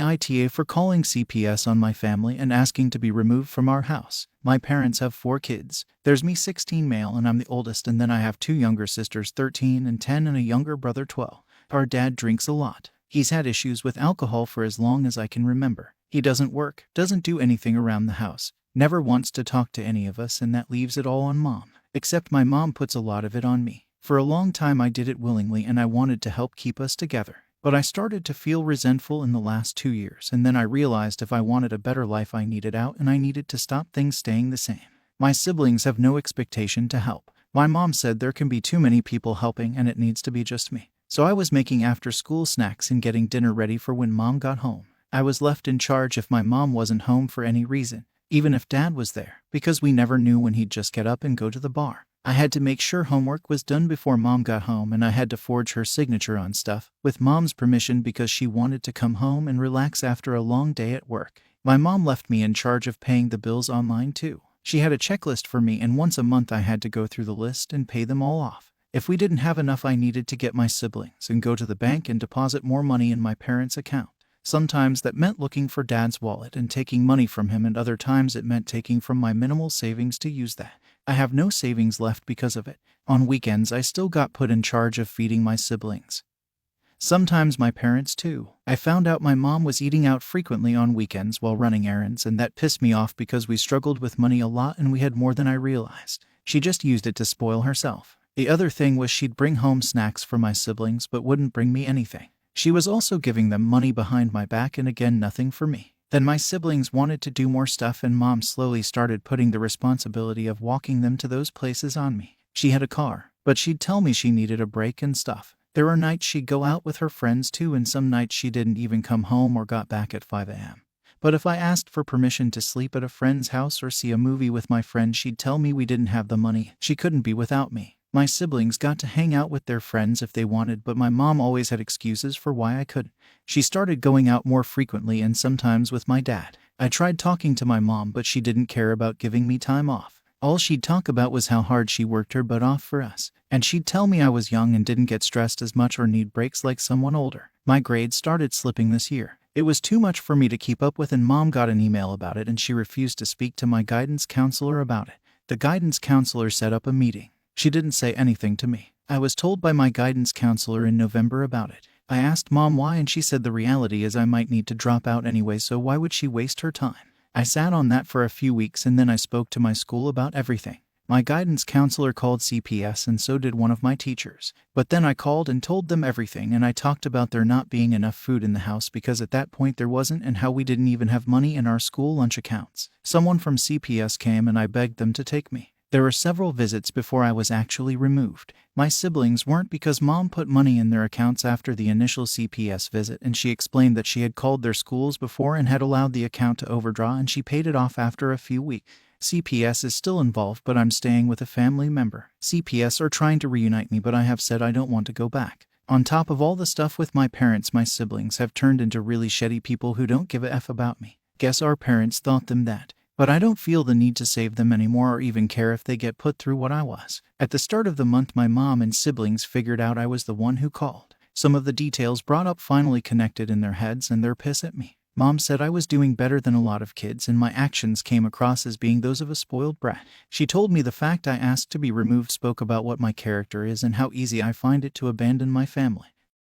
AITA for calling CPS on my family and asking to be removed from our house. My parents have 4 kids. There's me, 16 male, and I'm the oldest, and then I have 2 younger sisters, 13 and 10, and a younger brother, 12. Our dad drinks a lot. He's had issues with alcohol for as long as I can remember. He doesn't work, doesn't do anything around the house, never wants to talk to any of us, and that leaves it all on Mom. Except my mom puts a lot of it on me. For a long time I did it willingly and I wanted to help keep us together. But I started to feel resentful in the last 2 years, and then I realized if I wanted a better life I needed out, and I needed to stop things staying the same. My siblings have no expectation to help. My mom said there can be too many people helping and it needs to be just me. So I was making after-school snacks and getting dinner ready for when Mom got home. I was left in charge if my mom wasn't home for any reason, even if Dad was there, because we never knew when he'd just get up and go to the bar. I had to make sure homework was done before Mom got home, and I had to forge her signature on stuff, with Mom's permission, because she wanted to come home and relax after a long day at work. My mom left me in charge of paying the bills online too. She had a checklist for me, and once a month I had to go through the list and pay them all off. If we didn't have enough, I needed to get my siblings and go to the bank and deposit more money in my parents' account. Sometimes that meant looking for Dad's wallet and taking money from him, and other times it meant taking from my minimal savings to use that. I have no savings left because of it. On weekends I still got put in charge of feeding my siblings. Sometimes my parents too. I found out my mom was eating out frequently on weekends while running errands, and that pissed me off because we struggled with money a lot and we had more than I realized. She just used it to spoil herself. The other thing was she'd bring home snacks for my siblings but wouldn't bring me anything. She was also giving them money behind my back, and again nothing for me. Then my siblings wanted to do more stuff, and Mom slowly started putting the responsibility of walking them to those places on me. She had a car, but she'd tell me she needed a break and stuff. There were nights she'd go out with her friends too, and some nights she didn't even come home or got back at 5 a.m. But if I asked for permission to sleep at a friend's house or see a movie with my friend, she'd tell me we didn't have the money. She couldn't be without me. My siblings got to hang out with their friends if they wanted, but my mom always had excuses for why I couldn't. She started going out more frequently and sometimes with my dad. I tried talking to my mom, but she didn't care about giving me time off. All she'd talk about was how hard she worked her butt off for us. And she'd tell me I was young and didn't get stressed as much or need breaks like someone older. My grades started slipping this year. It was too much for me to keep up with, and Mom got an email about it, and she refused to speak to my guidance counselor about it. The guidance counselor set up a meeting. She didn't say anything to me. I was told by my guidance counselor in November about it. I asked Mom why, and she said the reality is I might need to drop out anyway, so why would she waste her time? I sat on that for a few weeks, and then I spoke to my school about everything. My guidance counselor called CPS, and so did one of my teachers. But then I called and told them everything, and I talked about there not being enough food in the house, because at that point there wasn't, and how we didn't even have money in our school lunch accounts. Someone from CPS came, and I begged them to take me. There were several visits before I was actually removed. My siblings weren't, because Mom put money in their accounts after the initial CPS visit, and she explained that she had called their schools before and had allowed the account to overdraw, and she paid it off after a few weeks. CPS is still involved, but I'm staying with a family member. CPS are trying to reunite me, but I have said I don't want to go back. On top of all the stuff with my parents, my siblings have turned into really shitty people who don't give a F about me. Guess our parents thought them that. But I don't feel the need to save them anymore or even care if they get put through what I was. At the start of the month, my mom and siblings figured out I was the one who called. Some of the details brought up finally connected in their heads, and they're pissed at me. Mom said I was doing better than a lot of kids, and my actions came across as being those of a spoiled brat. She told me the fact I asked to be removed spoke about what my character is and how easy I find it to abandon my family.